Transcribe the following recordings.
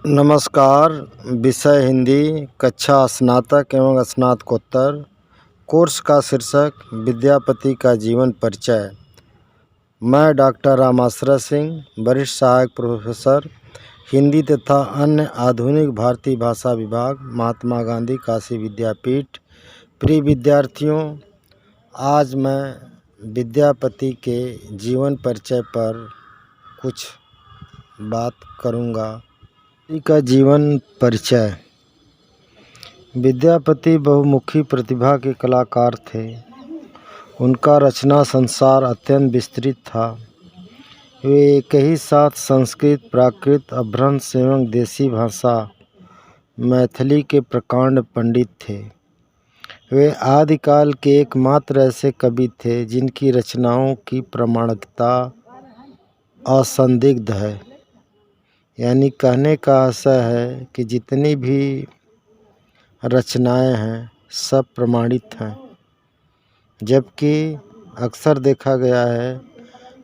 नमस्कार। विषय हिंदी, कक्षा स्नातक एवं स्नातकोत्तर। कोर्स का शीर्षक विद्यापति का जीवन परिचय। मैं डॉक्टर रामाश्रय सिंह, वरिष्ठ सहायक प्रोफेसर हिंदी तथा अन्य आधुनिक भारतीय भाषा विभाग, महात्मा गांधी काशी विद्यापीठ। प्रिय विद्यार्थियों, आज मैं विद्यापति के जीवन परिचय पर कुछ बात करूँगा। का जीवन परिचय। विद्यापति बहुमुखी प्रतिभा के कलाकार थे। उनका रचना संसार अत्यंत विस्तृत था। वे एक ही साथ संस्कृत, प्राकृत, अपभ्रंश एवं देसी भाषा मैथिली के प्रकांड पंडित थे। वे आदिकाल के एकमात्र ऐसे कवि थे जिनकी रचनाओं की प्रामाणिकता असंदिग्ध है। यानी कहने का आशय है कि जितनी भी रचनाएं हैं सब प्रमाणित हैं, जबकि अक्सर देखा गया है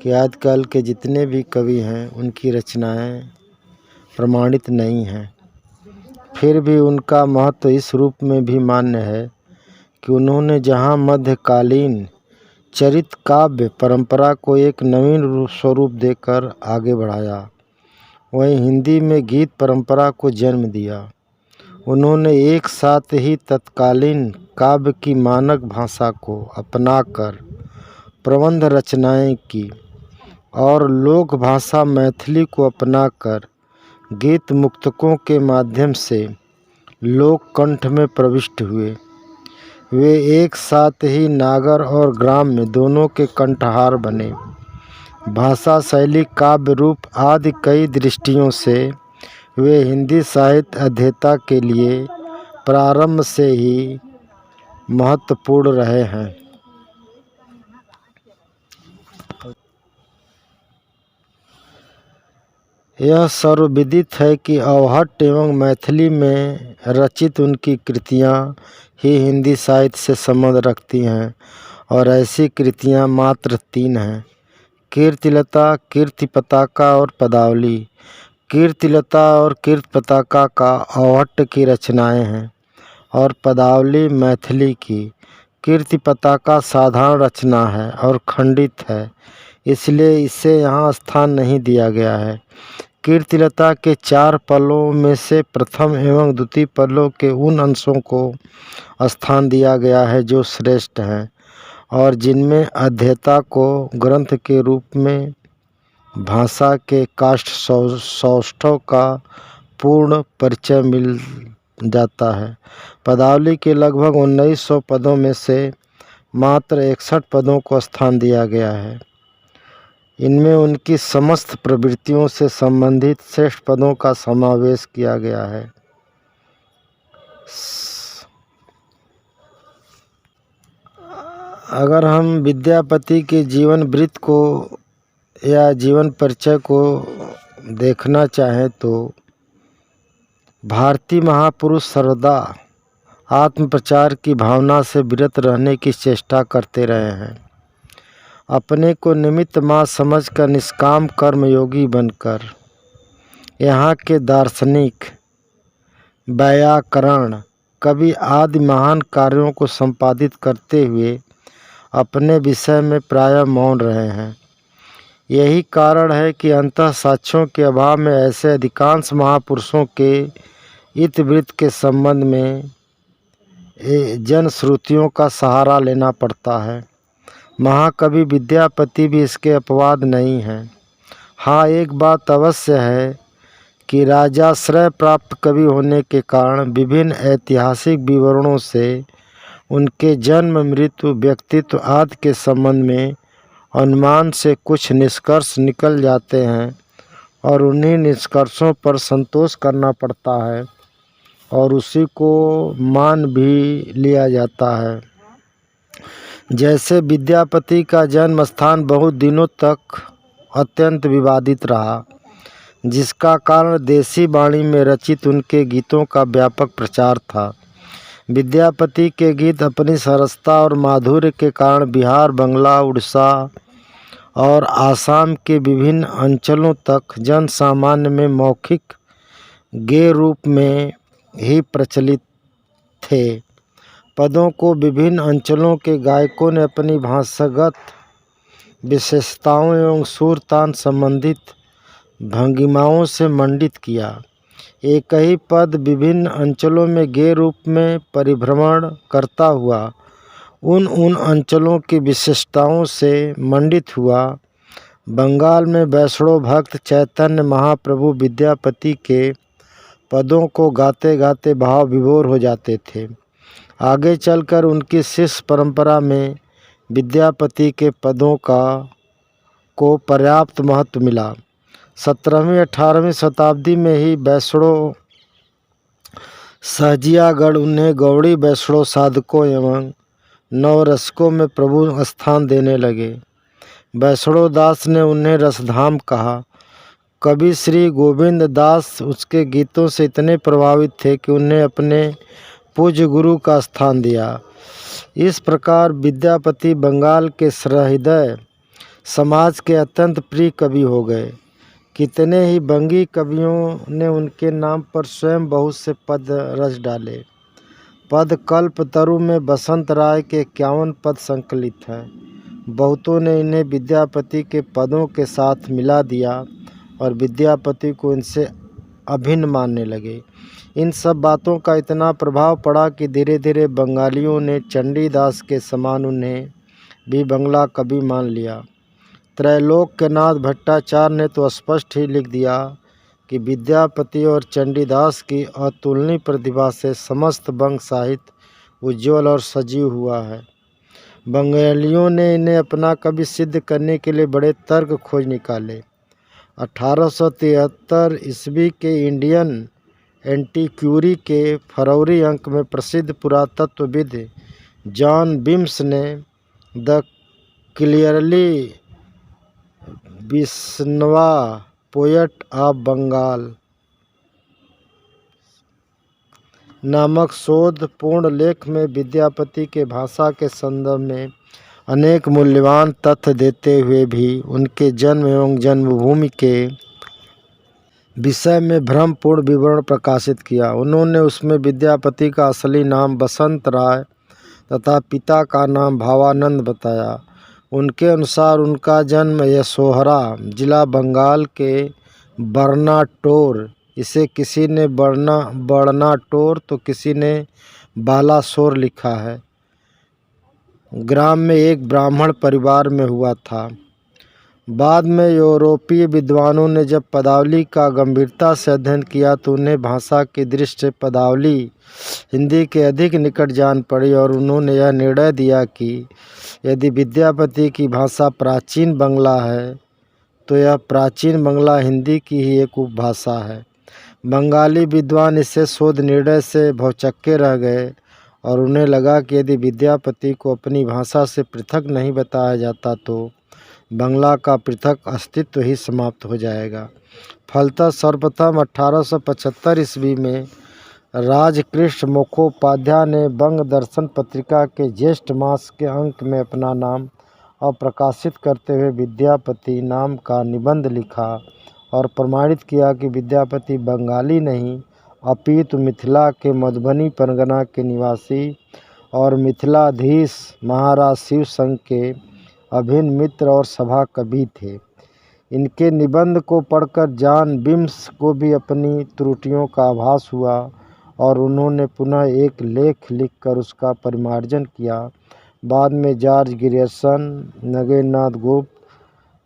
कि आजकल के जितने भी कवि हैं उनकी रचनाएं प्रमाणित नहीं हैं। फिर भी उनका महत्व इस रूप में भी मान्य है कि उन्होंने जहां मध्यकालीन चरित काव्य परंपरा को एक नवीन स्वरूप देकर आगे बढ़ाया, वहीं हिंदी में गीत परंपरा को जन्म दिया। उन्होंने एक साथ ही तत्कालीन काव्य की मानक भाषा को अपनाकर प्रबंध रचनाएं की और लोक भाषा मैथिली को अपनाकर गीत मुक्तकों के माध्यम से लोक कंठ में प्रविष्ट हुए। वे एक साथ ही नागर और ग्राम्य दोनों के कंठहार बने। भाषा शैली, काव्य रूप आदि कई दृष्टियों से वे हिंदी साहित्य अध्येता के लिए प्रारंभ से ही महत्वपूर्ण रहे हैं। यह सर्वविदित है कि अवहट्ट एवं मैथिली में रचित उनकी कृतियाँ ही हिंदी साहित्य से संबंध रखती हैं, और ऐसी कृतियाँ मात्र 3 हैं: कीर्तिलता, कीर्तिपताका और पदावली। कीर्तिलता और कीर्तिपताका का अवहट्ट की रचनाएं हैं और पदावली मैथिली की। कीर्तिपताका साधारण रचना है और खंडित है, इसलिए इसे यहाँ स्थान नहीं दिया गया है। कीर्तिलता के 4 पल्लों में से प्रथम एवं द्वितीय पल्लों के उन अंशों को स्थान दिया गया है जो श्रेष्ठ हैं और जिनमें अध्येता को ग्रंथ के रूप में भाषा के काष्ठ सौष्ठव का पूर्ण परिचय मिल जाता है। पदावली के लगभग 1900 पदों में से मात्र 61 पदों को स्थान दिया गया है। इनमें उनकी समस्त प्रवृत्तियों से संबंधित श्रेष्ठ पदों का समावेश किया गया है। अगर हम विद्यापति के जीवन वृत्त को या जीवन परिचय को देखना चाहें तो भारतीय महापुरुष सर्वदा आत्मप्रचार की भावना से विरत रहने की चेष्टा करते रहे हैं। अपने को निमित्त मात्र समझकर निष्काम कर्मयोगी बनकर यहाँ के दार्शनिक, व्याकरण, कवि आदि महान कार्यों को संपादित करते हुए अपने विषय में प्रायः मौन रहे हैं। यही कारण है कि अंतः साक्ष्यों के अभाव में ऐसे अधिकांश महापुरुषों के इतिवृत्त के संबंध में जनश्रुतियों का सहारा लेना पड़ता है। महाकवि विद्यापति भी इसके अपवाद नहीं हैं। हाँ, एक बात अवश्य है कि राजाश्रय प्राप्त कवि होने के कारण विभिन्न ऐतिहासिक विवरणों से उनके जन्म, मृत्यु, व्यक्तित्व आदि के संबंध में अनुमान से कुछ निष्कर्ष निकल जाते हैं और उन्हीं निष्कर्षों पर संतोष करना पड़ता है और उसी को मान भी लिया जाता है। जैसे विद्यापति का जन्म स्थान बहुत दिनों तक अत्यंत विवादित रहा, जिसका कारण देसी वाणी में रचित उनके गीतों का व्यापक प्रचार था। विद्यापति के गीत अपनी सरसता और माधुर्य के कारण बिहार, बंगला, उड़ीसा और आसाम के विभिन्न अंचलों तक जन सामान्य में मौखिक गे रूप में ही प्रचलित थे। पदों को विभिन्न अंचलों के गायकों ने अपनी भाषागत विशेषताओं एवं सुर तान संबंधित भंगिमाओं से मंडित किया। एक ही पद विभिन्न अंचलों में गे रूप में परिभ्रमण करता हुआ उन अंचलों की विशेषताओं से मंडित हुआ। बंगाल में वैष्णव भक्त चैतन्य महाप्रभु विद्यापति के पदों को गाते गाते भाव विभोर हो जाते थे। आगे चलकर उनकी शिष्य परंपरा में विद्यापति के पदों को पर्याप्त महत्व मिला। 17वीं-18वीं शताब्दी में ही वैष्णव सहजियागढ़ उन्हें गौड़ी वैष्णव साधकों एवं नवरसकों में प्रभु स्थान देने लगे। वैष्णव दास ने उन्हें रसधाम कहा। कवि श्री गोविंद दास उसके गीतों से इतने प्रभावित थे कि उन्हें अपने पूज्य गुरु का स्थान दिया। इस प्रकार विद्यापति बंगाल के सहृदय समाज के अत्यंत प्रिय कवि हो गए। कितने ही बंगी कवियों ने उनके नाम पर स्वयं बहुत से पद रच डाले। पद कल्पतरु में बसंत राय के 51 पद संकलित हैं। बहुतों ने इन्हें विद्यापति के पदों के साथ मिला दिया और विद्यापति को इनसे अभिन्न मानने लगे। इन सब बातों का इतना प्रभाव पड़ा कि धीरे धीरे बंगालियों ने चंडीदास के समान उन्हें भी बंगला कवि मान लिया। त्रैलोक्यनाथ भट्टाचार्य ने तो स्पष्ट ही लिख दिया कि विद्यापति और चंडीदास की अतुलनीय प्रतिभा से समस्त बंग साहित्य उज्ज्वल और सजीव हुआ है। बंगालियों ने इन्हें अपना कवि सिद्ध करने के लिए बड़े तर्क खोज निकाले। 1873 ईस्वी के इंडियन एंटीक्यूरी के फरवरी अंक में प्रसिद्ध पुरातत्वविद जॉन बिम्स ने the clearly Vaishnava poet of Bengal नामक शोधपूर्ण लेख में विद्यापति के भाषा के संदर्भ में अनेक मूल्यवान तथ्य देते हुए भी उनके जन्म एवं जन्मभूमि के विषय में भ्रमपूर्ण विवरण प्रकाशित किया। उन्होंने उसमें विद्यापति का असली नाम बसंत राय तथा पिता का नाम भावानंद बताया। उनके अनुसार उनका जन्म यशोहरा जिला बंगाल के बर्नाटोर, इसे किसी ने बर्नाटोर तो किसी ने बालासोर लिखा है, ग्राम में एक ब्राह्मण परिवार में हुआ था। बाद में यूरोपीय विद्वानों ने जब पदावली का गंभीरता से अध्ययन किया तो उन्हें भाषा की दृष्टि से पदावली हिंदी के अधिक निकट जान पड़ी और उन्होंने यह निर्णय दिया कि यदि विद्यापति की भाषा प्राचीन बंगला है तो यह प्राचीन बंगला हिंदी की ही एक उपभाषा है। बंगाली विद्वान इससे शोध निर्णय से भौचक्के रह गए और उन्हें लगा कि यदि विद्यापति को अपनी भाषा से पृथक नहीं बताया जाता तो बंगला का पृथक अस्तित्व ही समाप्त हो जाएगा। फलतः सर्वप्रथम 1875 ईस्वी में राजकृष्ण मुखोपाध्याय ने बंग दर्शन पत्रिका के ज्येष्ठ मास के अंक में अपना नाम अप्रकाशित करते हुए विद्यापति नाम का निबंध लिखा और प्रमाणित किया कि विद्यापति बंगाली नहीं अपितु मिथिला के मधुबनी परगना के निवासी और मिथिलाधीश महाराज शिव संघ के अभिन्न मित्र और सभा कवि थे। इनके निबंध को पढ़कर जॉन बिम्स को भी अपनी त्रुटियों का आभास हुआ और उन्होंने पुनः एक लेख लिखकर उसका परिमार्जन किया। बाद में जॉर्ज ग्रियर्सन, नगेन्द्रनाथ गुप्त,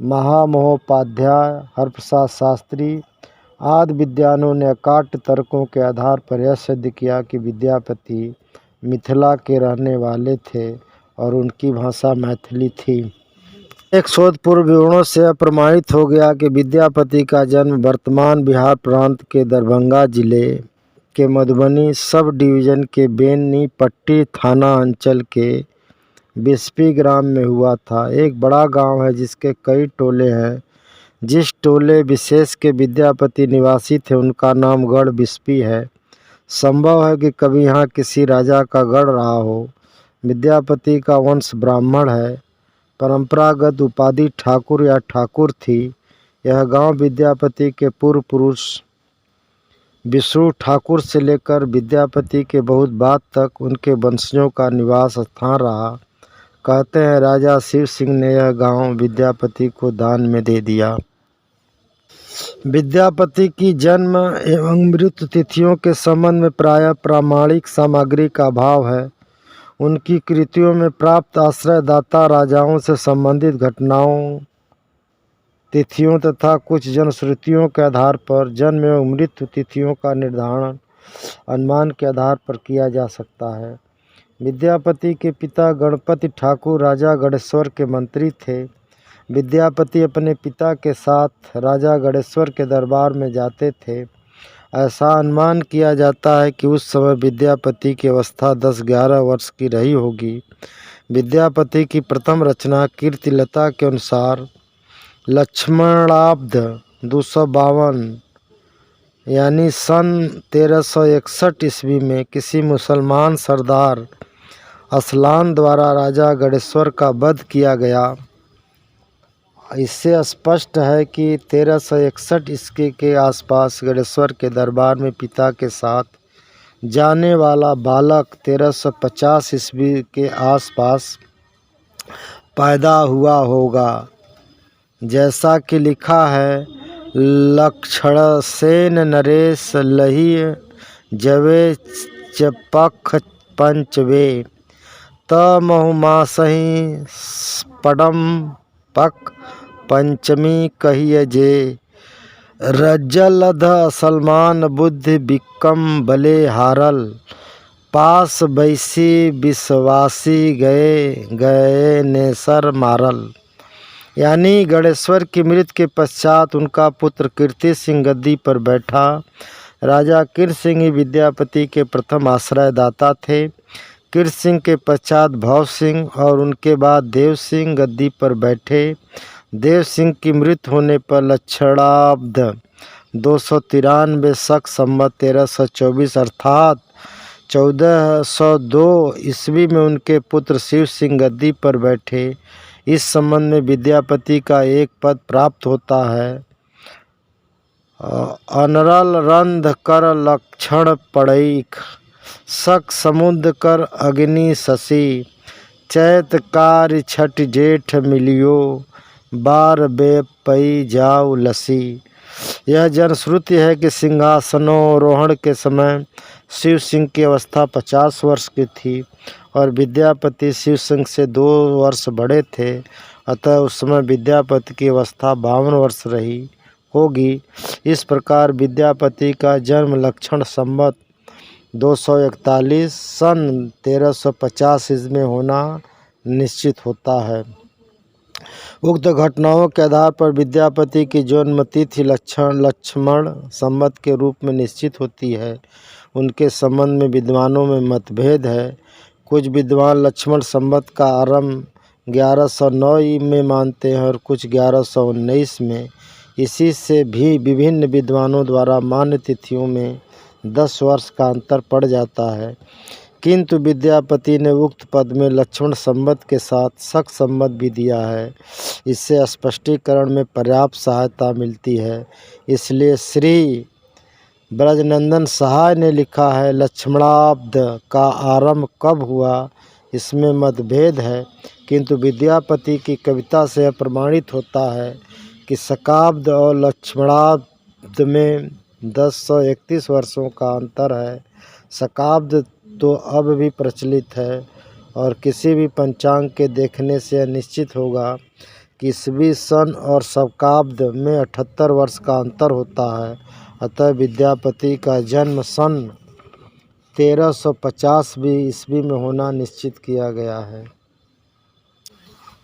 महामहोपाध्याय, हरप्रसाद शास्त्री आदि विद्वानों ने अकाट्य तर्कों के आधार पर यह सिद्ध किया कि विद्यापति मिथिला के रहने वाले थे और उनकी भाषा मैथिली थी। एक शोधपूर्व विवरणों से अप्रमाणित हो गया कि विद्यापति का जन्म वर्तमान बिहार प्रांत के दरभंगा जिले के मधुबनी सब डिवीजन के बेनीपट्टी थाना अंचल के बिस्पी ग्राम में हुआ था। एक बड़ा गांव है जिसके कई टोले हैं। जिस टोले विशेष के विद्यापति निवासी थे उनका नाम गढ़ बिस्पी है। संभव है कि कभी यहाँ किसी राजा का गढ़ रहा हो। विद्यापति का वंश ब्राह्मण है। परंपरागत उपाधि ठाकुर या ठाकुर थी। यह गांव विद्यापति के पूर्व पुरुष विष्णु ठाकुर से लेकर विद्यापति के बहुत बाद तक उनके वंशजों का निवास स्थान रहा। कहते हैं राजा शिव सिंह ने यह गांव विद्यापति को दान में दे दिया। विद्यापति की जन्म एवं मृत्यु तिथियों के संबंध में प्रायः प्रामाणिक सामग्री का अभाव है। उनकी कृतियों में प्राप्त आश्रयदाता राजाओं से संबंधित घटनाओं, तिथियों तथा कुछ जनश्रुतियों के आधार पर जन्म एवं मृत्यु तिथियों का निर्धारण अनुमान के आधार पर किया जा सकता है। विद्यापति के पिता गणपति ठाकुर राजा गणेश्वर के मंत्री थे। विद्यापति अपने पिता के साथ राजा गणेश्वर के दरबार में जाते थे। ऐसा अनुमान किया जाता है कि उस समय विद्यापति की अवस्था 10-11 वर्ष की रही होगी। विद्यापति की प्रथम रचना कीर्तिलता के अनुसार लक्ष्मणाब्द 252 यानी सन 1361 ईस्वी में किसी मुसलमान सरदार असलान द्वारा राजा गणेश्वर का वध किया गया। इससे स्पष्ट है कि 1361 ईस्वी के आसपास गणेश्वर के दरबार में पिता के साथ जाने वाला बालक 1350 ईस्वी के आसपास पैदा हुआ होगा। जैसा कि लिखा है, लक्षणसेन नरेश लही जवे चपख पंचवे त महुमासहि पडम पक पंचमी कहिय जे रज्जलध सलमान बुद्धि बिक्कम बले हारल पास बैसी विश्वासी गए गए नेसर मारल। यानी गणेश्वर की मृत्यु के पश्चात उनका पुत्र कीर्ति सिंह गद्दी पर बैठा। राजा कीर्ति सिंह ही विद्यापति के प्रथम आश्रयदाता थे। कीर्ति सिंह के पश्चात भव सिंह और उनके बाद देव सिंह गद्दी पर बैठे। देव सिंह की मृत्यु होने पर लक्षणाब्द 293 शक संवत 1324 अर्थात 1402 ईस्वी में उनके पुत्र शिव सिंह गद्दी पर बैठे। इस संबंध में विद्यापति का एक पद प्राप्त होता है, अनरल रंध कर लक्षण पड़ैख शक समुद्र कर अग्नि शशि चैत कार्य छठ जेठ मिलियो बार बे पई जाऊ लसी। यह जनश्रुति है कि सिंहासनोरोहण के समय शिव सिंह की अवस्था 50 वर्ष की थी और विद्यापति शिव सिंह से 2 वर्ष बड़े थे। अतः उस समय विद्यापति की अवस्था 52 वर्ष रही होगी। इस प्रकार विद्यापति का जन्म लक्षण संवत 241 सन 1350 ईस्वी में होना निश्चित होता है। उक्त घटनाओं के आधार पर विद्यापति की जन्म तिथि लक्ष्मण संवत के रूप में निश्चित होती है। उनके संबंध में विद्वानों में मतभेद है। कुछ विद्वान लक्ष्मण संवत का आरंभ 1109 में मानते हैं और कुछ 1119 में। इसी से भी विभिन्न विद्वानों द्वारा मान्य तिथियों में 10 वर्ष का अंतर पड़ जाता है। किंतु विद्यापति ने उक्त पद में लक्ष्मण संवत के साथ शक संवत भी दिया है। इससे स्पष्टीकरण में पर्याप्त सहायता मिलती है। इसलिए श्री ब्रजनंदन सहाय ने लिखा है, लक्ष्मणाब्द का आरंभ कब हुआ इसमें मतभेद है, किंतु विद्यापति की कविता से प्रमाणित होता है कि शकाब्द और लक्ष्मणाब्द में 1031 वर्षों का अंतर है। शकाब्द तो अब भी प्रचलित है और किसी भी पंचांग के देखने से यह निश्चित होगा कि ईस्वी सन और शकाब्द में 78 वर्ष का अंतर होता है। अतः विद्यापति का जन्म सन 1350 ईस्वी में होना निश्चित किया गया है।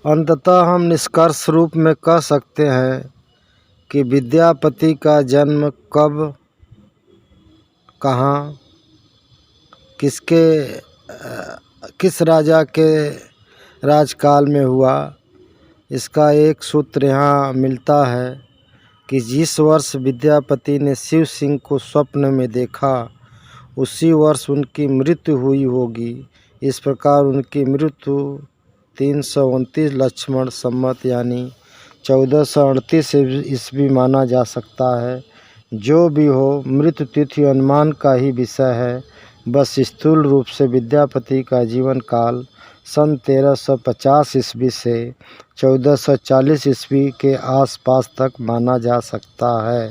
अंततः हम निष्कर्ष रूप में कह सकते हैं कि विद्यापति का जन्म कब, कहाँ, किस राजा के राजकाल में हुआ, इसका एक सूत्र यहाँ मिलता है कि जिस वर्ष विद्यापति ने शिव सिंह को स्वप्न में देखा उसी वर्ष उनकी मृत्यु हुई होगी। इस प्रकार उनकी मृत्यु 329 लक्ष्मण संवत यानी 1438 ईस्वी माना जा सकता है। जो भी हो, मृत्यु तिथि अनुमान का ही विषय है। बस स्थूल रूप से विद्यापति का जीवन काल सन 1350 ईस्वी से 1440 ईस्वी के आसपास तक माना जा सकता है।